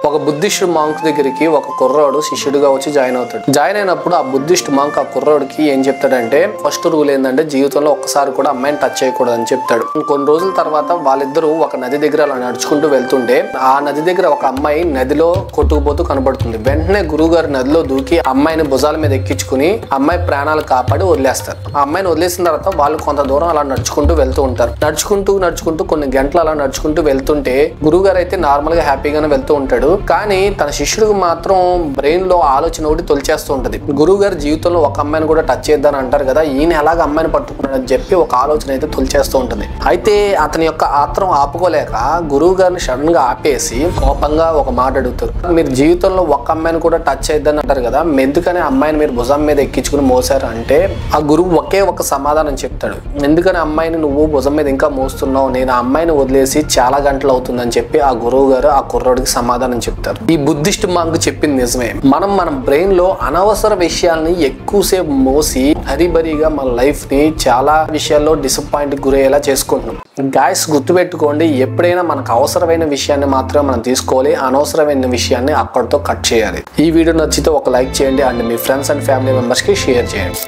ఒక Buddhist monk దగ్గరికి ఒక కుర్రాడు శిష్యుడిగా వచ్చి జాయిన్ అవుతాడు. జాయిన్ అయినప్పుడు ఆ బుద్ధిస్ట్ మాంక్ ఆ కుర్రాడికి ఏం చెప్తాడంటే ఫస్ట్ రూల్ ఏంటంటే జీవితంలో ఒక్కసారి కూడా అమ్మాయిని టచ్ చేయకూడదు అని చెప్తాడు. కొన్ని రోజుల తర్వాత వాళ్ళిద్దరూ ఒక నది దగ్గర అలా నడుచుకుంటూ వెళ్తుంటే ఆ నది దగ్గర ఒక అమ్మాయి నదిలో కొట్టుకుపోతూ కనబడుతుంది. వెంటనే గురువు గారు నదిలో దూకి అమ్మాయిని భుజాల మీద ఎక్కించుకుని అమ్మాయి ప్రాణాలు కాపాడి వదిలేస్తారు. ఆ అమ్మాయిని వదిలేసిన తర్వాత వాళ్ళు కొంత దూరం అలా నడుచుకుంటూ వెళ్తూ ఉంటారు. నడుచుకుంటూ కొన్ని గంటలు అలా నడుచుకుంటూ వెళ్తుంటే గురువు గారు అయితే నార్మల్ గా హ్యాపీగానే వెళ్తూ ఉంటాడు. కానీ తన శిష్యుడికి మాత్రం బ్రెయిన్ లో ఆలోచన ఒకటి తొలిచేస్తూ ఉంటది. గురువు గారు జీవితంలో ఒక అమ్మాయిని కూడా టచ్ చేద్దాని అంటారు కదా, ఈయన ఎలాగ అమ్మాయిని పట్టుకున్నాడు అని చెప్పి ఒక ఆలోచన అయితే తొలిచేస్తూ ఉంటుంది. అయితే అతని యొక్క ఆత్రం ఆపుకోలేక గురువు గారిని సడన్ గా ఆపేసి కోపంగా ఒక మాట అడుగుతారు. మీరు జీవితంలో ఒక అమ్మాయిని కూడా టచ్ చేద్దని అంటారు కదా, ఎందుకని అమ్మాయిని మీరు భుజం మీద ఎక్కించుకుని మోసారు అంటే ఆ గురువు ఒకే ఒక సమాధానం చెప్తాడు. ఎందుకని అమ్మాయిని నువ్వు భుజం మీద ఇంకా మోస్తున్నావు, నేను ఆ అమ్మాయిని వదిలేసి చాలా గంటలు అవుతుందని చెప్పి ఆ గురువు గారు ఆ కుర్రోడికి సమాధానం చెప్తారు. ఈ బుద్ధిస్ట్ మాంక్ చెప్పింది నిజమే. మన బ్రెయిన్ లో అనవసర విషయాల్ని ఎక్కువసేపు మోసి హరిబరిగా మన లైఫ్ ని చాలా విషయాల్లో డిసప్పాయింట్ గురయ్యేలా చేసుకుంటున్నాం. గాయస్ గుర్తుపెట్టుకోండి, ఎప్పుడైనా మనకు అవసరమైన విషయాన్ని మాత్రమే మనం తీసుకోవాలి, అనవసరమైన విషయాన్ని అక్కడితో కట్ చేయాలి. ఈ వీడియో నచ్చితే ఒక లైక్ చేయండి and me friends and family members కి షేర్ చేయండి.